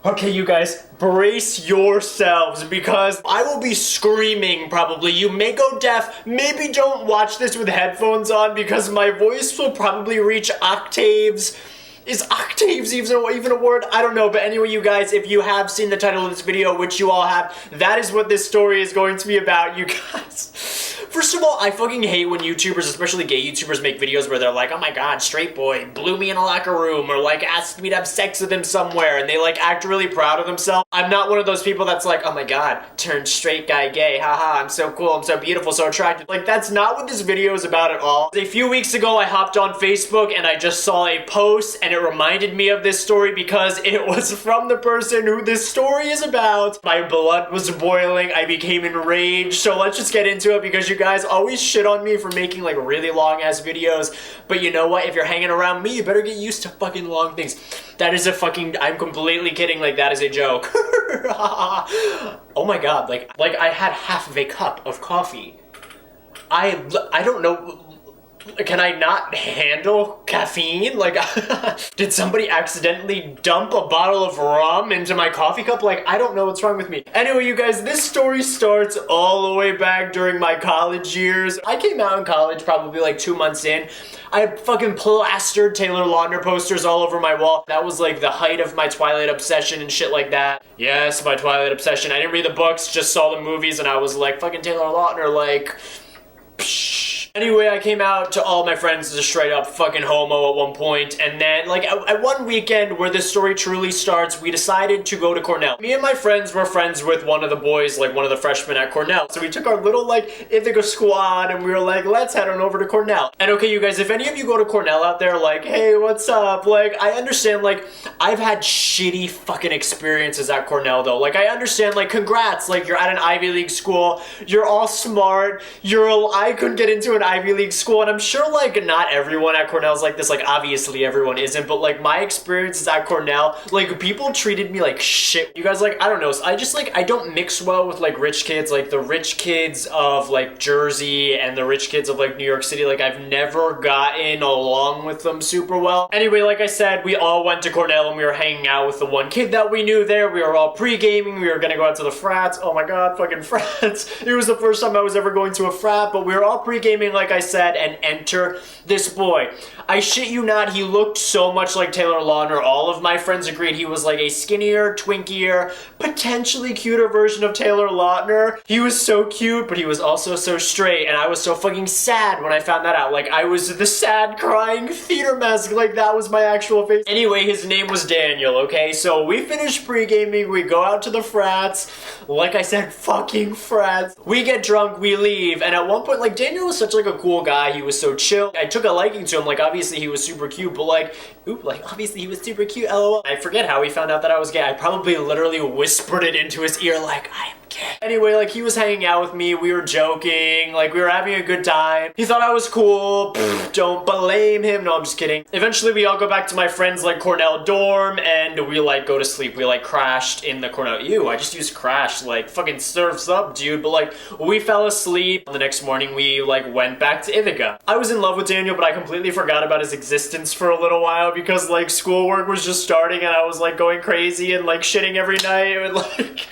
Okay, you guys, brace yourselves because I will be screaming probably. You may go deaf. Maybe don't watch this with headphones on because my voice will probably reach octaves. Is octaves even a word? I don't know, but anyway, you guys, if you have seen the title of this video, which you all have, that is what this story is going to be about, you guys. First of all, I fucking hate when YouTubers, especially gay YouTubers, make videos where they're like, oh my god, straight boy blew me in a locker room, or like asked me to have sex with him somewhere, and they like act really proud of themselves. I'm not one of those people that's like, oh my god, turned straight guy gay, haha, I'm so cool, I'm so beautiful, so attractive. Like, that's not what this video is about at all. A few weeks ago, I hopped on Facebook and I just saw a post, and it reminded me of this story because it was from the person who this story is about. My blood was boiling, I became enraged, so let's just get into it because you guys always shit on me for making like really long ass videos, but you know what, if you're hanging around me, you better get used to fucking long things. That is a fucking, I'm completely kidding, like that is a joke. Oh my god, like I had half of a cup of coffee. I don't know, can I not handle caffeine? Like, did somebody accidentally dump a bottle of rum into my coffee cup? Like, I don't know what's wrong with me. Anyway, you guys, this story starts all the way back during my college years. I came out in college probably like 2 months in. I had fucking plastered Taylor Lautner posters all over my wall. That was like the height of my Twilight obsession and shit like that. Yes, my Twilight obsession. I didn't read the books, just saw the movies, and I was like, fucking Taylor Lautner, like, psh. Anyway, I came out to all my friends as a straight up fucking homo at one point, and then, like, at one weekend where this story truly starts, we decided to go to Cornell. Me and my friends were friends with one of the boys, like, one of the freshmen at Cornell. So we took our little, like, Ithaca squad, and we were like, let's head on over to Cornell. And okay, you guys, if any of you go to Cornell out there, like, hey, what's up? Like, I understand, like, I've had shitty fucking experiences at Cornell, though. Like, I understand, like, congrats, like, you're at an Ivy League school, you're all smart, I couldn't get into an Ivy League school, and I'm sure like not everyone at Cornell is like this, like obviously everyone isn't, but like my experiences at Cornell, like people treated me like shit. You guys, like, I don't know, I just like, I don't mix well with like rich kids, like the rich kids of like Jersey and the rich kids of like New York City. Like I've never gotten along with them super well. Anyway, like I said, we all went to Cornell and we were hanging out with the one kid that we knew there. We were all pre-gaming, we were gonna go out to the frats. Oh my god, fucking frats. It was the first time I was ever going to a frat, but we were all pre-gaming, like I said, and enter this boy. I shit you not, he looked so much like Taylor Lautner. All of my friends agreed he was like a skinnier, twinkier, potentially cuter version of Taylor Lautner. He was so cute, but he was also so straight, and I was so fucking sad when I found that out. Like, I was the sad, crying theater mask, like that was my actual face. Anyway, his name was Daniel, okay? So we finished pre-gaming, we go out to the frats. Like I said, fucking frats. We get drunk, we leave, and at one point, like, Daniel was such like a cool guy, he was so chill. I took a liking to him, like obviously he was super cute, but like, obviously he was super cute, lol. I forget how he found out that I was gay. I probably literally whispered it into his ear like, I am gay. Anyway, like he was hanging out with me, we were joking, like we were having a good time. He thought I was cool, don't blame him. No, I'm just kidding. Eventually we all go back to my friend's like Cornell dorm and we like go to sleep. We like crashed in the Cornell, ew, I just used crash, like fucking surfs up, dude. But like we fell asleep. The next morning we like went back to Ithaca. I was in love with Daniel, but I completely forgot about his existence for a little while because like schoolwork was just starting and I was like going crazy and like shitting every night and like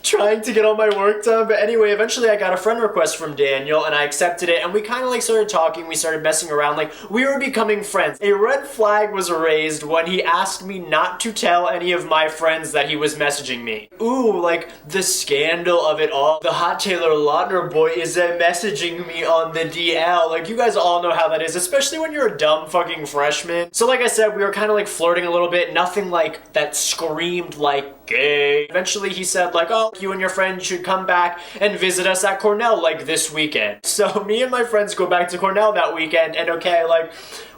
trying to get all my work done. But anyway, eventually I got a friend request from Daniel and I accepted it, and we kind of like started talking, we started messing around, like we were becoming friends. A red flag was raised when he asked me not to tell any of my friends that he was messaging me. Ooh, like the scandal of it all. The hot Taylor Lautner boy is messaging me on the DL. Like you guys all know how that is, especially when you're a dumb fucking freshman. So like I said, we were kind of like flirting a little bit, nothing like that screamed like gay. Eventually he said like, oh, you and your friend should come back and visit us at Cornell like this weekend. So me and my friends go back to Cornell that weekend, and okay, like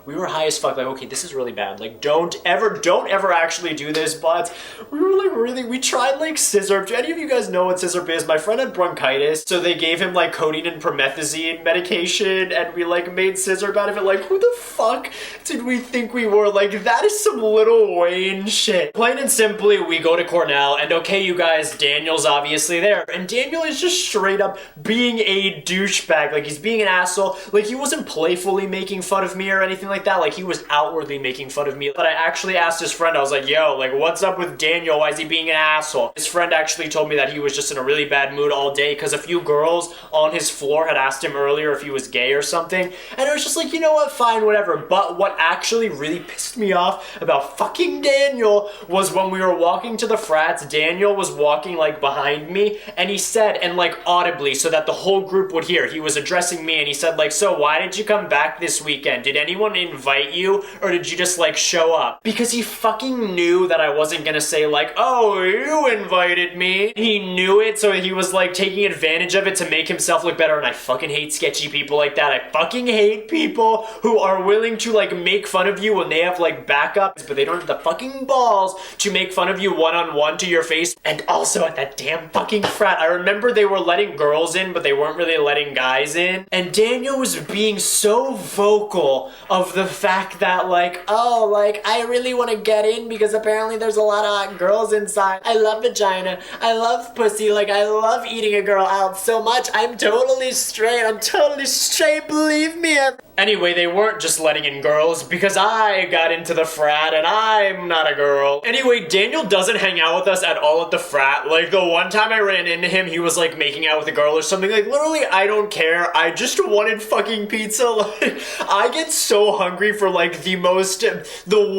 we were high as fuck, like, okay, this is really bad, like, don't ever actually do this, but we were like we tried like scissor. Do any of you guys know what scissor is? My friend had bronchitis, so they gave him like codeine and promethazine medication, and we like made scissor out of it. Like, who the fuck did we think we were? Like, that is some Lil Wayne shit. Plain and simply, we go to Cornell, and okay, you guys, Daniel's obviously there, and Daniel is just straight up being a douchebag. Like, he's being an asshole. Like, he wasn't playfully making fun of me or anything like like that. Like, he was outwardly making fun of me. But I actually asked his friend, I was like, yo, like, what's up with Daniel? Why is he being an asshole? His friend actually told me that he was just in a really bad mood all day because a few girls on his floor had asked him earlier if he was gay or something. And I was just like, you know what, fine, whatever. But what actually really pissed me off about fucking Daniel was when we were walking to the frats, Daniel was walking, like, behind me, and he said, and, like, audibly, so that the whole group would hear, he was addressing me, and he said, like, so why did you come back this weekend? Did anyone invite you, or did you just, like, show up? Because he fucking knew that I wasn't gonna say, like, oh, you invited me. He knew it, so he was, like, taking advantage of it to make himself look better, and I fucking hate sketchy people like that. I fucking hate people who are willing to, like, make fun of you when they have, like, backups, but they don't have the fucking balls to make fun of you one-on-one to your face. And also at that damn fucking frat, I remember they were letting girls in, but they weren't really letting guys in. And Daniel was being so vocal of the fact that, like, oh, like, I really want to get in because apparently there's a lot of hot girls inside. I love vagina. I love pussy. Like, I love eating a girl out so much. I'm totally straight, believe me. Anyway, they weren't just letting in girls because I got into the frat and I'm not a girl. Anyway, Daniel doesn't hang out with us at all at the frat. Like, the one time I ran into him, he was, like, making out with a girl or something. Like, literally, I don't care. I just wanted fucking pizza. Like, I get so hungry for, like, the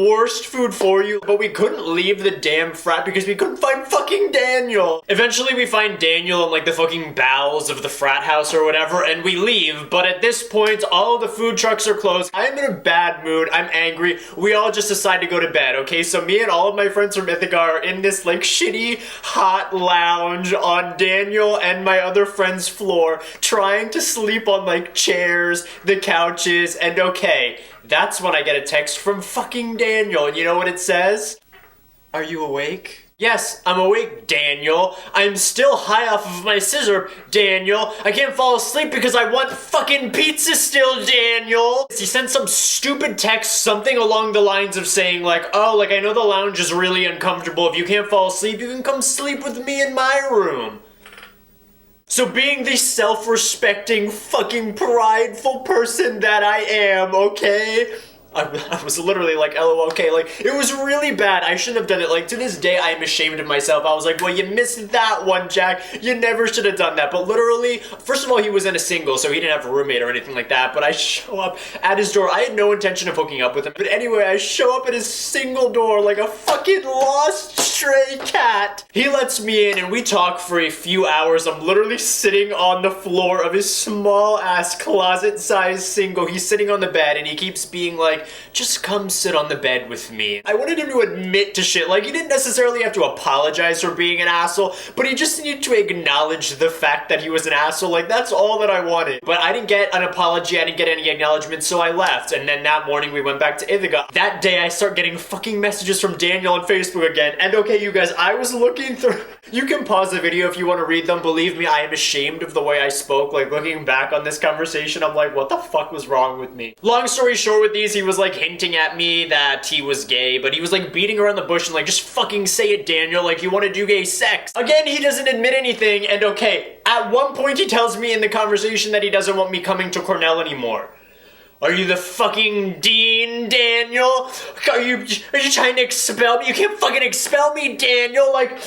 worst food for you. But we couldn't leave the damn frat because we couldn't find fucking Daniel. Eventually, we find Daniel in, like, the fucking bowels of the frat house or whatever, and we leave. But at this point, all of the food trucks are closed. I'm in a bad mood. I'm angry. We all just decide to go to bed, okay? So me and all of my friends from Ithaca are in this, like, shitty, hot lounge on Daniel and my other friend's floor, trying to sleep on, like, chairs, the couches, and okay, that's when I get a text from fucking Daniel, and you know what it says? Are you awake? Yes, I'm awake, Daniel. I'm still high off of my scissor, Daniel. I can't fall asleep because I want fucking pizza still, Daniel. He sent some stupid text, something along the lines of saying, like, oh, like, I know the lounge is really uncomfortable. If you can't fall asleep, you can come sleep with me in my room. So being the self-respecting, fucking prideful person that I am, okay? I was literally like, LOL, okay, like, it was really bad. I shouldn't have done it. Like, to this day, I am ashamed of myself. I was like, well, you missed that one, Jack. You never should have done that. But literally, first of all, he was in a single, so he didn't have a roommate or anything like that. But I show up at his door. I had no intention of hooking up with him. But anyway, I show up at his single door like a fucking lost stray cat. He lets me in, and we talk for a few hours. I'm literally sitting on the floor of his small-ass closet-sized single. He's sitting on the bed, and he keeps being like, just come sit on the bed with me. I wanted him to admit to shit. Like, he didn't necessarily have to apologize for being an asshole, but he just needed to acknowledge the fact that he was an asshole. Like, that's all that I wanted. But I didn't get an apology, I didn't get any acknowledgement, so I left. And then that morning we went back to Ithaca. That day I start getting fucking messages from Daniel on Facebook again. And okay, you guys, I was looking through... You can pause the video if you want to read them. Believe me, I am ashamed of the way I spoke. Like, looking back on this conversation, I'm like, what the fuck was wrong with me? Long story short with these, he was like hinting at me that he was gay, but he was like beating around the bush and like, just fucking say it, Daniel, like you want to do gay sex. Again, he doesn't admit anything, and okay, at one point he tells me in the conversation that he doesn't want me coming to Cornell anymore. Are you the fucking dean, Daniel? Are you trying to expel me? You can't fucking expel me, Daniel, like...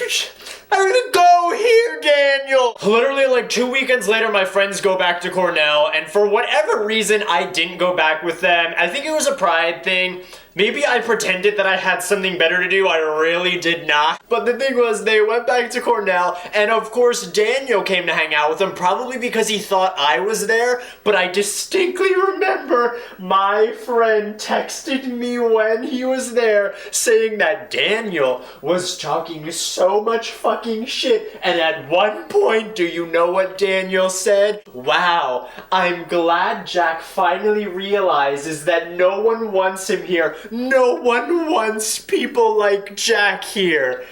I don't even go here, Daniel! Literally, like, 2 weekends later, my friends go back to Cornell, and for whatever reason, I didn't go back with them. I think it was a pride thing. Maybe I pretended that I had something better to do. I really did not. But the thing was, they went back to Cornell, and of course, Daniel came to hang out with them, probably because he thought I was there, but I distinctly remember my friend texted me when he was there, saying that Daniel was talking so much fucking shit, and at one point, do you know what Daniel said? Wow, I'm glad Jack finally realizes that no one wants him here. No one wants people like Jack here.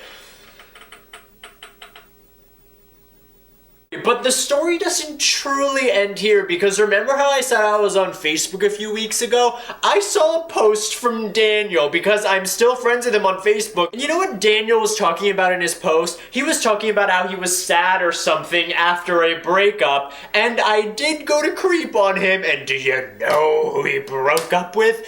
But the story doesn't truly end here, because remember how I said I was on Facebook a few weeks ago? I saw a post from Daniel, because I'm still friends with him on Facebook. And you know what Daniel was talking about in his post? He was talking about how he was sad or something after a breakup, and I did go to creep on him, and do you know who he broke up with?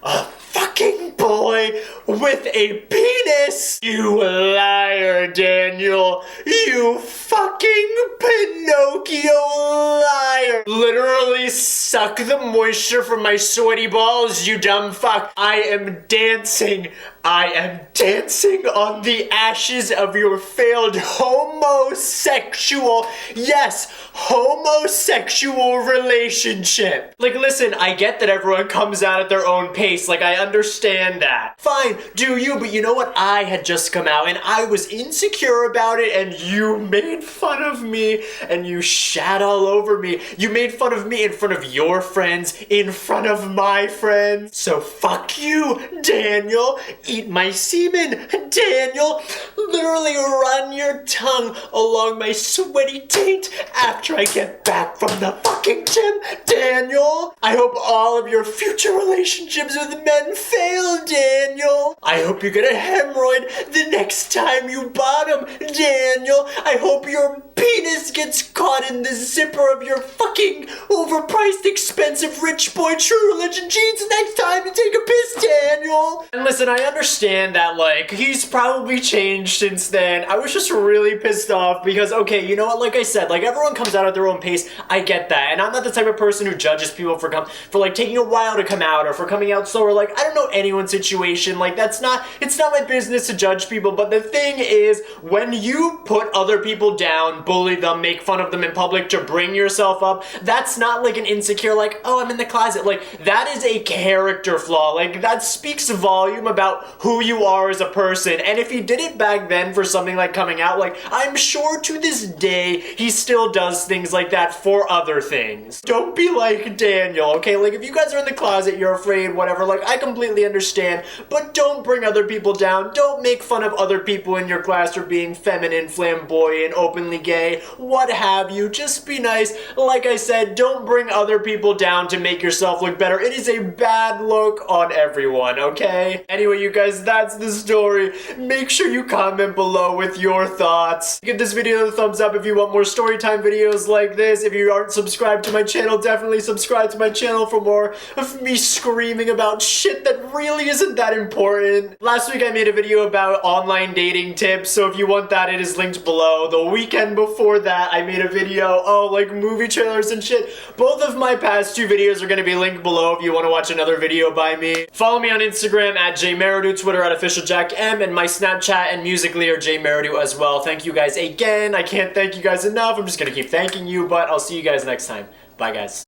A fucking boy with a penis! You liar, Daniel! You fucking Pinocchio liar! Literally suck the moisture from my sweaty balls, you dumb fuck! I am dancing on the ashes of your failed homosexual, yes, homosexual relationship. Like, listen, I get that everyone comes out at their own pace. Like, I understand that. Fine, do you, but you know what? I had just come out and I was insecure about it, and you made fun of me and you shat all over me. You made fun of me in front of your friends, in front of my friends. So fuck you, Daniel. Eat my semen, Daniel. Literally run your tongue along my sweaty taint after I get back from the fucking gym, Daniel. I hope all of your future relationships with men fail, Daniel. I hope you get a hemorrhoid the next time you bottom, Daniel. I hope your penis gets caught in the zipper of your fucking overpriced, expensive rich boy True Religion jeans next time you take a piss, Daniel. And listen, I understand that, like, he's probably changed since then. I was just really pissed off because, okay, you know what, like I said, like, everyone comes out at their own pace. I get that, and I'm not the type of person who judges people for like taking a while to come out or for coming out slower. Like, I don't know anyone's situation. Like, it's not my business to judge people. But the thing is, when you put other people down, bully them, make fun of them in public to bring yourself up, that's not like an insecure, like, oh, I'm in the closet. Like, that is a character flaw. Like, that speaks volume about who you are as a person. And if he did it back then for something like coming out, like, I'm sure to this day he still does things like that for other things. Don't be like Daniel, okay? Like, if you guys are in the closet, you're afraid, whatever, like, I completely understand, but don't bring other people down. Don't make fun of other people in your class for being feminine, flamboyant, openly gay, what have you. Just be nice. Like I said, don't bring other people down to make yourself look better. It is a bad look on everyone, okay? Anyway, you guys, that's the story. Make sure you comment below with your thoughts. Give this video a thumbs up if you want more storytime videos like this. If you aren't subscribed to my channel, definitely subscribe to my channel for more of me screaming about shit that really isn't that important. Last week I made a video about online dating tips, so if you want that, it is linked below. The weekend before that, I made a video, like movie trailers and shit. Both of my past two videos are going to be linked below if you want to watch another video by me. Follow me on Instagram at Merridew, Twitter at OfficialJackM, and my Snapchat and Musical.ly are Merridew as well. Thank you guys again. I can't thank you guys enough. I'm just going to keep thanking you, but I'll see you guys next time. Bye, guys.